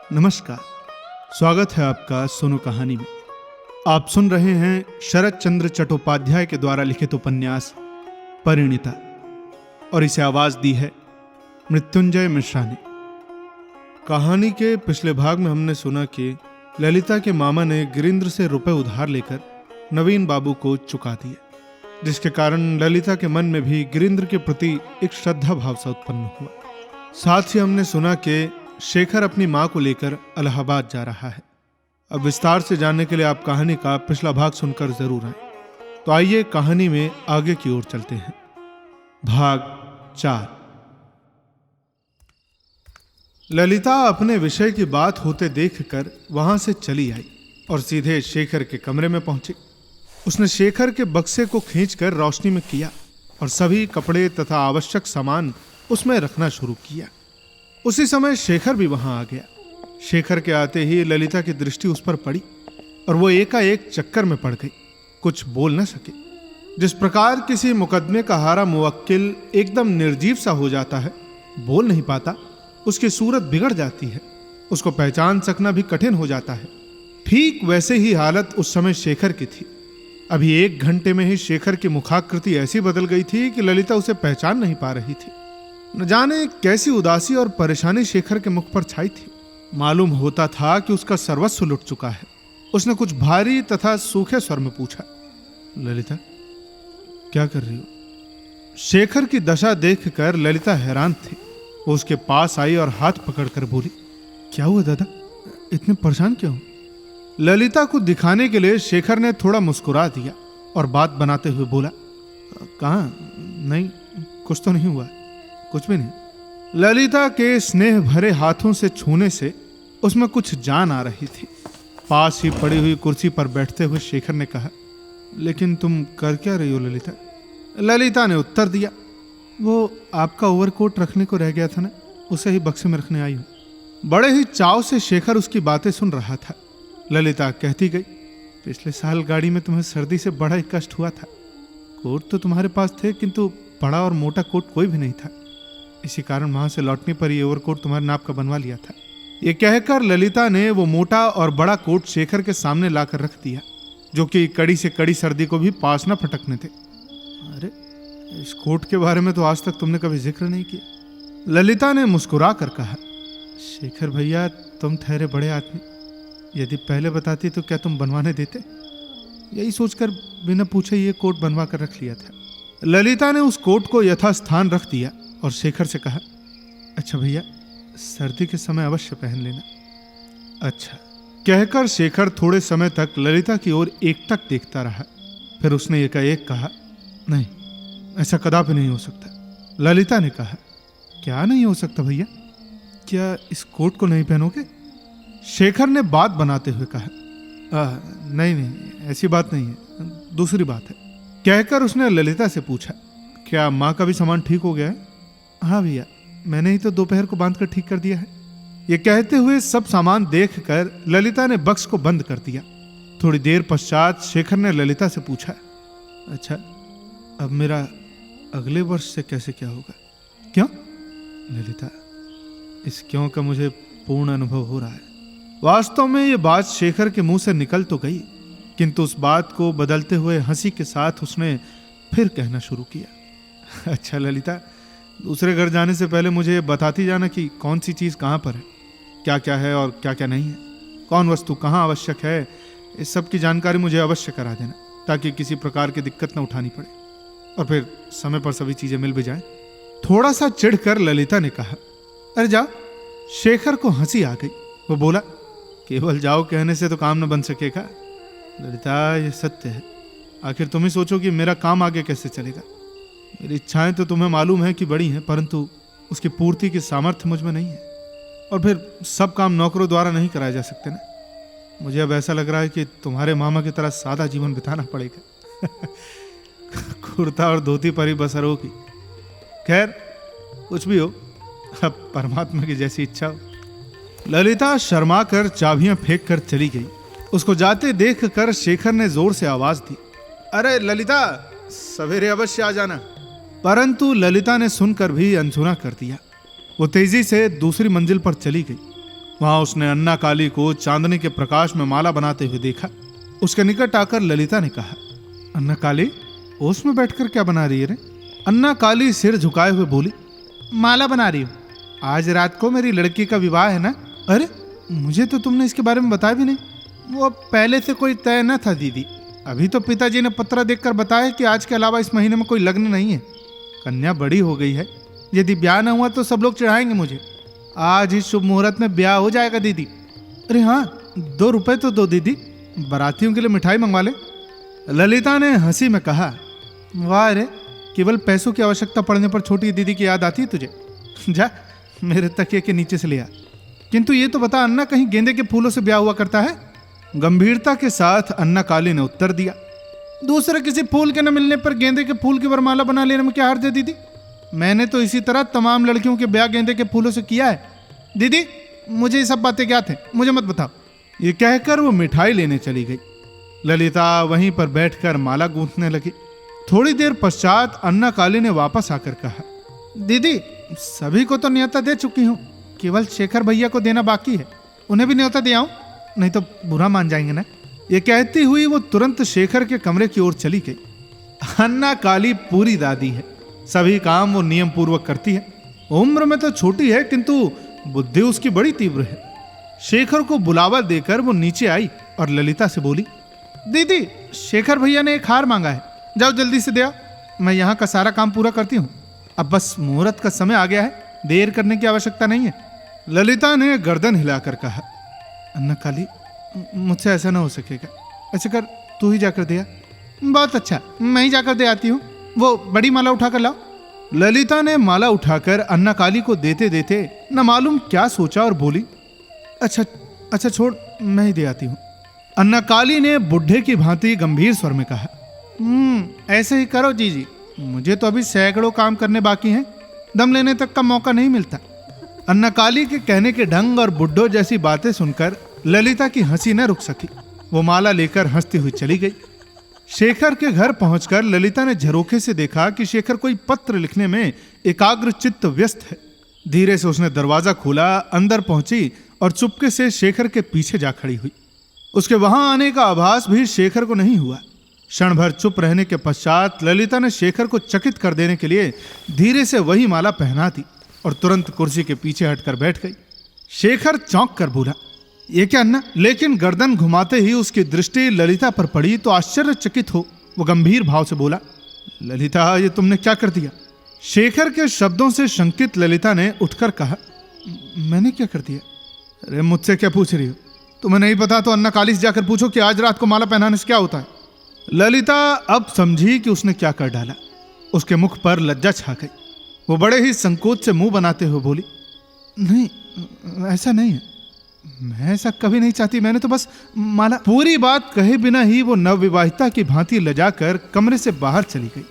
नमस्कार, स्वागत है आपका सोनो कहानी में। आप सुन रहे हैं शरद चंद्र चट्टोपाध्याय के द्वारा लिखित उपन्यास परिणीता, और इसे आवाज दी है मृत्युंजय मिश्रा ने। कहानी के पिछले भाग में हमने सुना कि ललिता के मामा ने गिरीन्द्र से रुपए उधार लेकर नवीन बाबू को चुका दिए, जिसके कारण ललिता के मन में भी गिरीन्द्र के प्रति एक श्रद्धा भाव सा उत्पन्न हुआ। साथ ही हमने सुना कि शेखर अपनी मां को लेकर इलाहाबाद जा रहा है। अब विस्तार से जानने के लिए आप कहानी का पिछला भाग सुनकर जरूर आए। तो आइए कहानी में आगे की ओर चलते हैं। भाग 4। ललिता अपने विषय की बात होते देखकर वहां से चली आई और सीधे शेखर के कमरे में पहुंची। उसने शेखर के बक्से को खींचकर रोशनी में किया और सभी कपड़े तथा आवश्यक सामान उसमें रखना शुरू किया। उसी समय शेखर भी वहां आ गया। शेखर के आते ही ललिता की दृष्टि उस पर पड़ी और वो एकाएक चक्कर में पड़ गई, कुछ बोल न सके। जिस प्रकार किसी मुकदमे का हारा मुवक्किल एकदम निर्जीव सा हो जाता है, बोल नहीं पाता, उसकी सूरत बिगड़ जाती है, उसको पहचान सकना भी कठिन हो जाता है, ठीक वैसे ही हालत उस समय शेखर की थी। अभी 1 घंटे में ही शेखर की मुखाकृति ऐसी बदल गई थी कि ललिता उसे पहचान नहीं पा रही थी। न जाने कैसी उदासी और परेशानी शेखर के मुख पर छाई थी। मालूम होता था कि उसका सर्वस्व लुट चुका है। उसने कुछ भारी तथा सूखे स्वर में पूछा, ललिता क्या कर रही हो? शेखर की दशा देखकर ललिता हैरान थी। वो उसके पास आई और हाथ पकड़कर बोली, क्या हुआ दादा, इतने परेशान क्यों हो? ललिता को दिखाने के लिए शेखर ने थोड़ा मुस्कुरा दिया और बात बनाते हुए बोला, कहाँ नहीं, कुछ तो नहीं हुआ, कुछ भी नहीं। ललिता के स्नेह भरे हाथों से छूने से उसमें कुछ जान आ रही थी। पास ही पड़ी हुई कुर्सी पर बैठते हुए शेखर ने कहा, लेकिन तुम कर क्या रही हो ललिता? ललिता ने उत्तर दिया, वो आपका ओवरकोट रखने को रह गया था ना, उसे ही बक्से में रखने आई हूं। बड़े ही चाव से शेखर उसकी बातें सुन रहा था। ललिता कहती गई, पिछले साल गाड़ी में तुम्हें सर्दी से बड़ा ही कष्ट हुआ था। कोट तो तुम्हारे पास थे, किंतु बड़ा और मोटा कोट कोई भी नहीं था। इसी कारण वहां से लौटने पर ये ओवरकोट तुम्हारे नाप का बनवा लिया था। ये कहकर ललिता ने वो मोटा और बड़ा कोट शेखर के सामने लाकर रख दिया, जो कि कड़ी से कड़ी सर्दी को भी पास न फटकने थे। अरे, इस कोट के बारे में तो आज तक तुमने कभी जिक्र नहीं किया। ललिता ने मुस्कुरा कर कहा, शेखर भैया तुम ठहरे बड़े आदमी, यदि पहले बताती तो क्या तुम बनवाने देते? यही सोचकर बिना पूछे ये कोट बनवा कर रख लिया था। ललिता ने उस कोट को यथास्थान रख दिया और शेखर से कहा, अच्छा भैया, सर्दी के समय अवश्य पहन लेना। अच्छा, कहकर शेखर थोड़े समय तक ललिता की ओर एकटक देखता रहा। फिर उसने एकाएक कहा, नहीं, ऐसा कदापि नहीं हो सकता। ललिता ने कहा, क्या नहीं हो सकता भैया? क्या इस कोट को नहीं पहनोगे? शेखर ने बात बनाते हुए कहा, नहीं, ऐसी बात नहीं है, दूसरी बात है। कहकर उसने ललिता से पूछा, क्या माँ का भी सामान ठीक हो गया है? हाँ भैया, मैंने ही तो दोपहर को बांध कर ठीक कर दिया है। ये कहते हुए सब सामान देखकर ललिता ने बक्स को बंद कर दिया। थोड़ी देर पश्चात शेखर ने ललिता से पूछा, अच्छा, अब मेरा अगले वर्ष से कैसे क्या होगा? क्यों? ललिता, इस क्यों का मुझे पूर्ण अनुभव हो रहा है। वास्तव में ये बात शेखर के मुंह से निकल तो गई, किंतु उस बात को बदलते हुए हंसी के साथ उसने फिर कहना शुरू किया, अच्छा ललिता, दूसरे घर जाने से पहले मुझे बताती जाना कि कौन सी चीज़ कहाँ पर है, क्या क्या है और क्या क्या नहीं है, कौन वस्तु कहाँ आवश्यक है, इस सब की जानकारी मुझे अवश्य करा देना, ताकि किसी प्रकार की दिक्कत न उठानी पड़े और फिर समय पर सभी चीज़ें मिल भी जाएं। थोड़ा सा चिढ़कर ललिता ने कहा, अरे जाओ। शेखर को हंसी आ गई। वो बोला, केवल जाओ कहने से तो काम न बन सकेगा ललिता, ये सत्य है। आखिर तुम ही सोचो कि मेरा काम आगे कैसे चलेगा। मेरी इच्छाएं तो तुम्हें मालूम है कि बड़ी हैं, परंतु उसकी पूर्ति की सामर्थ्य मुझ में नहीं है। और फिर सब काम नौकरों द्वारा नहीं कराए जा सकते ना। मुझे अब ऐसा लग रहा है कि तुम्हारे मामा की तरह सादा जीवन बिताना पड़ेगा। कुर्ता और धोती पर ही बसर होगी। खैर, कुछ भी हो, अब परमात्मा की जैसी इच्छा हो। ललिता शर्मा कर चाबियां फेंक कर चली गई। उसको जाते देख कर शेखर ने जोर से आवाज दी, अरे ललिता, सवेरे अवश्य आ जाना। परंतु ललिता ने सुनकर भी अनसुना कर दिया। वो तेजी से दूसरी मंजिल पर चली गई वहां उसने अन्ना काली को चांदनी के प्रकाश में माला बनाते हुए देखा। उसके निकट आकर ललिता ने कहा, अन्ना काली, ओस में बैठकर क्या बना रही है रे? अन्ना काली सिर झुकाए हुए बोली, माला बना रही हूं। आज रात को मेरी लड़की का विवाह है ना। अरे, मुझे तो तुमने इसके बारे में बताया भी नहीं। वो पहले से कोई तय न था दीदी। अभी तो पिताजी ने पत्र देखकर बताया कि आज के अलावा इस महीने में कोई लग्न नहीं है। कन्या बड़ी हो गई है, यदि ब्याह न हुआ तो सब लोग चढ़ाएंगे मुझे। आज इस शुभ मुहूर्त में ब्याह हो जाएगा दीदी। अरे हाँ, 2 रुपए तो दो दीदी, बारातियों के लिए मिठाई मंगवा ले। ललिता ने हंसी में कहा, वाह रे, केवल पैसों की आवश्यकता पड़ने पर छोटी दीदी की याद आती है तुझे। जा मेरे तकिए के नीचे से ले आ। किंतु ये तो बता अन्ना, कहीं गेंदे के फूलों से ब्याह हुआ करता है? गंभीरता के साथ अन्ना काली ने उत्तर दिया, दूसरे किसी फूल के न मिलने पर गेंदे के फूल की वरमाला बना लेने में क्या हर्ज है दीदी? मैंने तो इसी तरह तमाम लड़कियों के ब्याह गेंदे के फूलों से किया है। दीदी, मुझे ये सब बातें क्या थे, मुझे मत बताओ। ये कहकर वो मिठाई लेने चली गई। ललिता वहीं पर बैठकर माला गूंथने लगी। थोड़ी देर पश्चात अन्ना काली ने वापस आकर कहा, दीदी, सभी को तो न्योता दे चुकी हूँ, केवल शेखर भैया को देना बाकी है। उन्हें भी न्योता दे आऊं, नहीं तो बुरा मान जाएंगे ना। ये कहती हुई वो तुरंत शेखर के कमरे की ओर चली गई। अन्ना काली पूरी दादी है, सभी काम वो नियम पूर्वक करती है। उम्र में तो छोटी है, किंतु बुद्धि उसकी बड़ी तीव्र है। शेखर को बुलावा देकर वो नीचे आई और ललिता से बोली, दीदी, शेखर भैया ने एक हार मांगा है, जाओ जल्दी से दे आओ। मैं यहाँ का सारा काम पूरा करती हूँ। अब बस मुहूर्त का समय आ गया है, देर करने की आवश्यकता नहीं है। ललिता ने गर्दन हिलाकर कहा, अन्ना काली, मुझसे ऐसा ना हो सकेगा। ऐसा कर, तू ही जाकर दे आ। बहुत अच्छा, मैं ही जाकर दे आती हूँ। वो बड़ी माला उठाकर लाओ। ललिता ने माला उठाकर अन्ना काली को देते देते न मालूम क्या सोचा और बोली, अच्छा अच्छा छोड़, मैं ही दे आती हूँ। अन्ना काली ने बुढ़े की भांति गंभीर स्वर में कहा, ऐसे ही करो जीजी, मुझे तो अभी सैकड़ों काम करने बाकी हैं, दम लेने तक का मौका नहीं मिलता। अन्ना काली के कहने के ढंग और बुड्ढों जैसी बातें सुनकर ललिता की हंसी न रुक सकी। वो माला लेकर हंसती हुई चली गई। शेखर के घर पहुंचकर ललिता ने झरोखे से देखा कि शेखर कोई पत्र लिखने में एकाग्र चित्त व्यस्त है। धीरे से उसने दरवाजा खोला, अंदर पहुंची और चुपके से शेखर के पीछे जा खड़ी हुई। उसके वहां आने का आभास भी शेखर को नहीं हुआ। क्षण भर चुप रहने के पश्चात ललिता ने शेखर को चकित कर देने के लिए धीरे से वही माला पहना दी और तुरंत कुर्सी के पीछे हटकर बैठ गई। शेखर चौंक कर बोला, ये क्या अन्ना? लेकिन गर्दन घुमाते ही उसकी दृष्टि ललिता पर पड़ी तो आश्चर्यचकित हो वो गंभीर भाव से बोला, ललिता, ये तुमने क्या कर दिया? शेखर के शब्दों से शंकित ललिता ने उठकर कहा, मैंने क्या कर दिया? अरे मुझसे क्या पूछ रही हो? तुम्हें नहीं पता तो अन्ना काली से जाकर पूछो कि आज रात को माला पहनाने से क्या होता है। ललिता अब समझी कि उसने क्या कर डाला। उसके मुख पर लज्जा छा गई। वो बड़े ही संकोच से मुंह बनाते हुए बोली, नहीं, ऐसा नहीं है, मैं ऐसा कभी नहीं चाहती, मैंने तो बस माला। पूरी बात कहे बिना ही वो नवविवाहिता की भांति लजाकर कमरे से बाहर चली गई।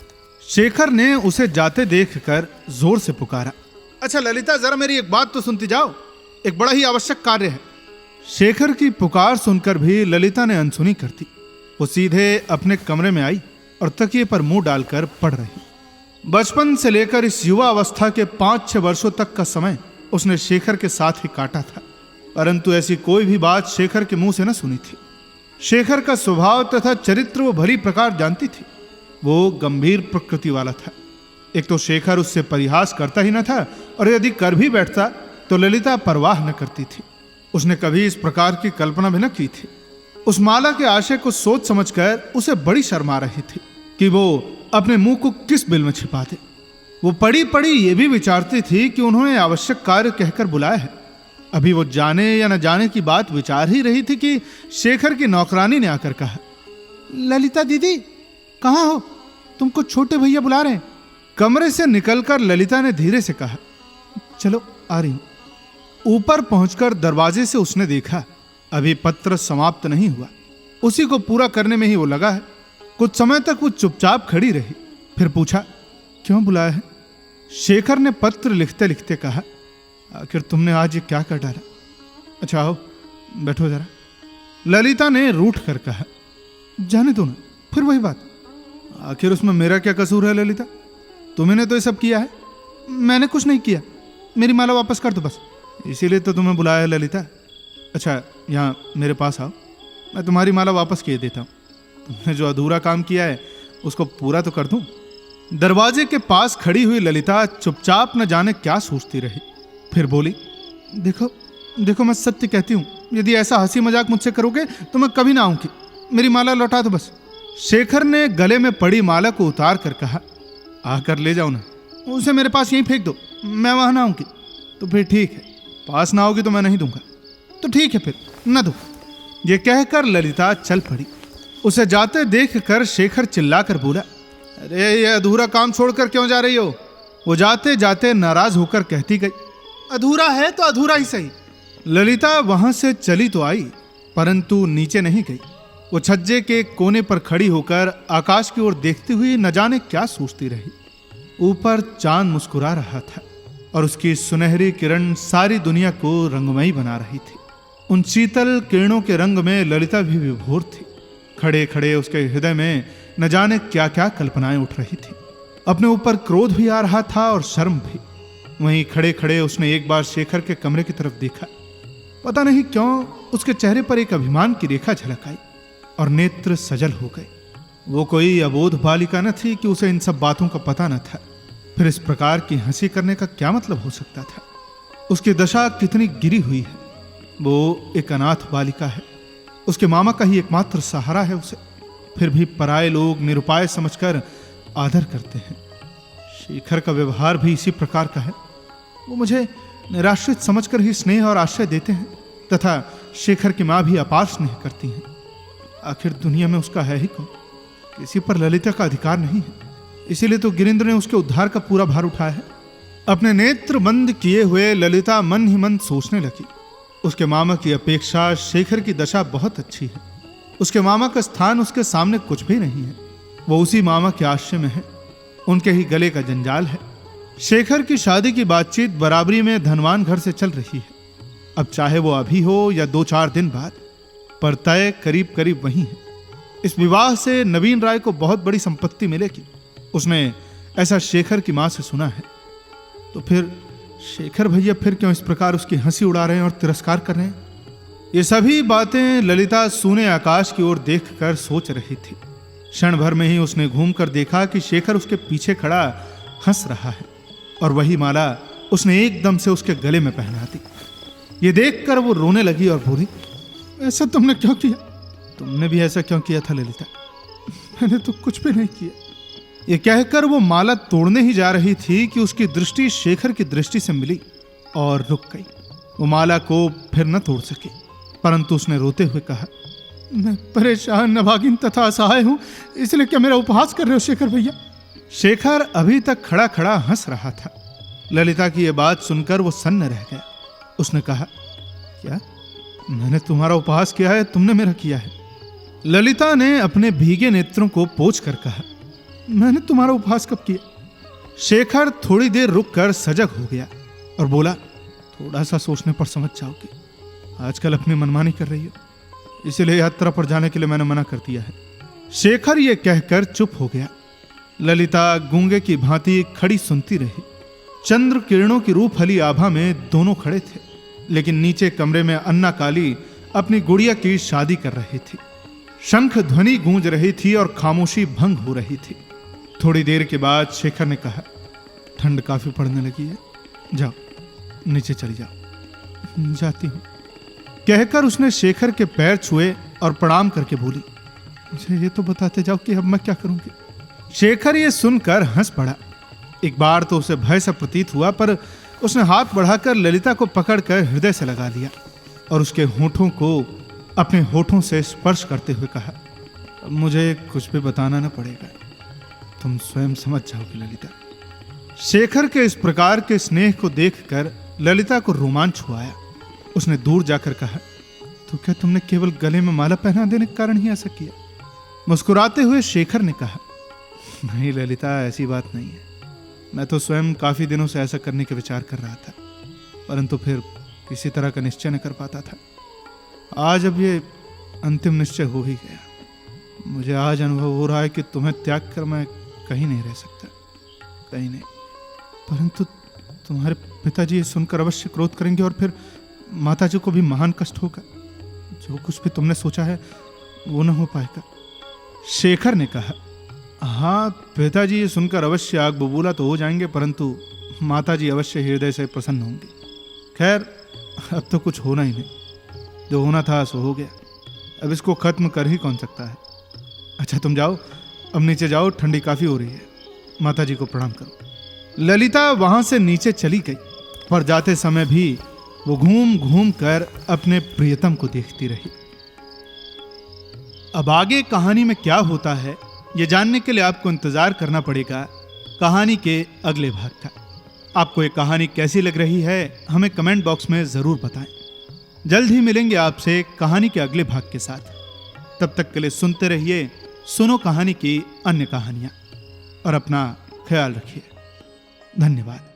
शेखर ने उसे जाते देखकर जोर से पुकारा, अच्छा ललिता, जरा मेरी एक बात तो सुनती जाओ, एक बड़ा ही आवश्यक कार्य है। शेखर की पुकार सुनकर भी ललिता ने अनसुनी कर दी। वो सीधे अपने कमरे में आई और तकिए पर मुंह डालकर पढ़ रही। बचपन से लेकर इस युवा अवस्था के 5-6 वर्षों तक का समय उसने शेखर के साथ ही काटा था, परंतु ऐसी कोई भी बात शेखर के मुंह से न सुनी थी। शेखर का स्वभाव तथा चरित्र वो भली प्रकार जानती थी। वो गंभीर प्रकृति वाला था। एक तो शेखर उससे परिहास करता ही न था, और यदि कर भी बैठता तो ललिता परवाह न करती थी। उसने कभी इस प्रकार की कल्पना भी न की थी। उस माला के आशय को सोच समझकर उसे बड़ी शर्म आ रही थी कि वो अपने मुंह को किस बिल में छिपा दे। वो पड़ी पड़ी ये भी विचारती थी कि उन्होंने आवश्यक कार्य कहकर बुलाया है। अभी वो जाने या न जाने की बात विचार ही रही थी कि शेखर की नौकरानी ने आकर कहा, ललिता दीदी, कहाँ हो? तुमको छोटे भैया बुला रहे हैं। कमरे से निकलकर ललिता ने धीरे से कहा, चलो आ रही हूं। ऊपर पहुंचकर दरवाजे से उसने देखा अभी पत्र समाप्त नहीं हुआ। उसी को पूरा करने में ही वो लगा है। कुछ समय तक वो चुपचाप खड़ी रही, फिर पूछा, क्यों बुलाया है? शेखर ने पत्र लिखते लिखते कहा, आखिर तुमने आज ये क्या कर डाला? अच्छा आओ बैठो जरा। ललिता ने रूठ कर कहा, जाने दो ना, फिर वही बात। आखिर उसमें मेरा क्या कसूर है ललिता? तुमने तो ये सब किया है। मैंने कुछ नहीं किया, मेरी माला वापस कर दो बस। इसीलिए तो तुम्हें बुलाया है ललिता। अच्छा, यहाँ मेरे पास आओ, मैं तुम्हारी माला वापस किए देता हूँ। तुमने जो अधूरा काम किया है उसको पूरा तो कर दूं। दरवाजे के पास खड़ी हुई ललिता चुपचाप न जाने क्या सोचती रही। फिर बोली, देखो देखो, मैं सत्य कहती हूँ, यदि ऐसा हंसी मजाक मुझसे करोगे तो मैं कभी ना आऊंगी। मेरी माला लौटा दो बस। शेखर ने गले में पड़ी माला को उतार कर कहा, आकर ले जाओ ना, उसे मेरे पास यहीं फेंक दो, मैं वहां ना आऊंगी। तो फिर ठीक है, पास ना आओगी तो मैं नहीं दूंगा। तो ठीक है, फिर न दो। ये कहकर ललिता चल पड़ी। उसे जाते देख कर शेखर चिल्लाकर बोला, अरे ये अधूरा काम छोड़कर क्यों जा रही हो? वो जाते जाते नाराज होकर कहती गई, अधूरा है तो अधूरा ही सही। ललिता वहां से चली तो आई, परंतु नीचे नहीं गई। वो छज्जे के कोने पर खड़ी होकर आकाश की ओर देखती हुई न जाने क्या सोचती रही। ऊपर चांद मुस्कुरा रहा था और उसकी सुनहरी किरण सारी दुनिया को रंगमयी बना रही थी। उन शीतल किरणों के रंग में ललिता भी विभोर थी। खड़े खड़े उसके हृदय में न जाने क्या क्या कल्पनाएं उठ रही थी। अपने ऊपर क्रोध भी आ रहा था और शर्म भी। वहीं खड़े खड़े उसने एक बार शेखर के कमरे की तरफ देखा। पता नहीं क्यों उसके चेहरे पर एक अभिमान की रेखा झलक आई और नेत्र सजल हो गए। वो कोई अबोध बालिका न थी कि उसे इन सब बातों का पता न था। फिर इस प्रकार की हंसी करने का क्या मतलब हो सकता था? उसकी दशा कितनी गिरी हुई है। वो एक अनाथ बालिका है, उसके मामा का ही एकमात्र सहारा है उसे। फिर भी पराये लोग निरुपाय समझकर आदर करते हैं। शेखर का व्यवहार भी इसी प्रकार का है। वो मुझे निराश्रित समझकर ही स्नेह और आश्रय देते हैं तथा शेखर की माँ भी अपार स्नेह करती हैं। आखिर दुनिया में उसका है ही कौन? किसी पर ललिता का अधिकार नहीं है। इसीलिए तो गिरिंद्र ने उसके उद्धार का पूरा भार उठाया है। अपने नेत्र बंद किए हुए ललिता मन ही मन सोचने लगी, उसके मामा की अपेक्षा शेखर की दशा बहुत अच्छी है। उसके मामा का स्थान उसके सामने कुछ भी नहीं है। वो उसी मामा के आश्रय में है, उनके ही गले का जंजाल है। शेखर की शादी की बातचीत बराबरी में धनवान घर से चल रही है। अब चाहे वो अभी हो या 2-4 दिन बाद, पर तय करीब करीब वही है। इस विवाह से नवीन राय को बहुत बड़ी संपत्ति मिलेगी, उसने ऐसा शेखर की मां से सुना है। तो फिर शेखर भैया फिर क्यों इस प्रकार उसकी हंसी उड़ा रहे हैं और तिरस्कार कर रहे हैं? ये सभी बातें ललिता सूने आकाश की ओर देखकर सोच रही थी। क्षण भर में ही उसने घूमकर देखा कि शेखर उसके पीछे खड़ा हंस रहा है और वही माला उसने एकदम से उसके गले में पहना दी। ये देखकर वो रोने लगी और बोली, ऐसा तुमने क्यों किया? तुमने भी ऐसा क्यों किया था ललिता? मैंने तो कुछ भी नहीं किया। ये कहकर वो माला तोड़ने ही जा रही थी कि उसकी दृष्टि शेखर की दृष्टि से मिली और रुक गई। वो माला को फिर न तोड़ सकी, परंतु उसने रोते हुए कहा, मैं परेशान, नभागिन तथा असहाय हूं, इसलिए क्या मेरा उपहास कर रहे हो शेखर भैया? शेखर अभी तक खड़ा खड़ा हंस रहा था। ललिता की यह बात सुनकर वो सन्न रह गया। उसने कहा, क्या मैंने तुम्हारा उपहास किया है? तुमने मेरा किया है? ललिता ने अपने भीगे नेत्रों को पोंछ कर कहा, मैंने तुम्हारा उपहास कब किया? शेखर थोड़ी देर रुककर सजग हो गया और बोला, थोड़ा सा सोचने पर समझ जाओगे। आजकल अपनी मनमानी कर रही हो, इसलिए यात्रा पर जाने के लिए मैंने मना कर दिया है। शेखर ये कहकर चुप हो गया। ललिता गूंगे की भांति खड़ी सुनती रही। चंद्र किरणों की रूपहली आभा में दोनों खड़े थे, लेकिन नीचे कमरे में अन्ना काली अपनी गुड़िया की शादी कर रही थी। शंख ध्वनि गूंज रही थी और खामोशी भंग हो रही थी। थोड़ी देर के बाद शेखर ने कहा, ठंड काफी पड़ने लगी है, जाओ नीचे चली जाओ। जाती हूं, कहकर उसने शेखर के पैर छुए और प्रणाम करके बोली, मुझे ये तो बताते जाओ कि अब मैं क्या करूंगी। शेखर ये सुनकर हंस पड़ा। एक बार तो उसे भय सा प्रतीत हुआ, पर उसने हाथ बढ़ाकर ललिता को पकड़कर हृदय से लगा लिया और उसके होठों को अपने होठों से स्पर्श करते हुए कहा, अब मुझे कुछ भी बताना न पड़ेगा, तुम स्वयं समझ जाओगी ललिता। शेखर के इस प्रकार के स्नेह को देखकर ललिता को रोमांच हुआ। उसने दूर जाकर कहा, तो क्या तुमने केवल गले में माला पहना देने के कारण ही ऐसा किया? मुस्कुराते हुए शेखर ने कहा, नहीं ललिता, ऐसी बात नहीं है। मैं तो स्वयं काफी दिनों से ऐसा करने के विचार कर रहा था, परंतु फिर किसी तरह का निश्चय न कर पाता था। आज अब ये अंतिम निश्चय हो ही गया। मुझे आज अनुभव हो रहा है कि तुम्हें त्याग कर मैं कहीं नहीं रह सकता, कहीं नहीं। परंतु तुम्हारे पिताजी ये सुनकर अवश्य क्रोध करेंगे और फिर माताजी को भी महान कष्ट होगा। जो कुछ भी तुमने सोचा है वो न हो पाएगा। शेखर ने कहा, हाँ पिताजी ये सुनकर अवश्य आग बबूला तो हो जाएंगे, परंतु माताजी अवश्य हृदय से प्रसन्न होंगी। खैर अब तो कुछ होना ही नहीं, जो होना था सो हो गया, अब इसको खत्म कर ही कौन सकता है। अच्छा तुम जाओ, अब नीचे जाओ, ठंडी काफी हो रही है, माताजी को प्रणाम करो। ललिता वहां से नीचे चली गई, पर जाते समय भी वो घूम घूम कर अपने प्रियतम को देखती रही। अब आगे कहानी में क्या होता है ये जानने के लिए आपको इंतजार करना पड़ेगा कहानी के अगले भाग का। आपको ये कहानी कैसी लग रही है हमें कमेंट बॉक्स में जरूर बताएं। जल्द ही मिलेंगे आपसे कहानी के अगले भाग के साथ। तब तक के लिए सुनते रहिए सुनो कहानी की अन्य कहानियां और अपना ख्याल रखिए। धन्यवाद।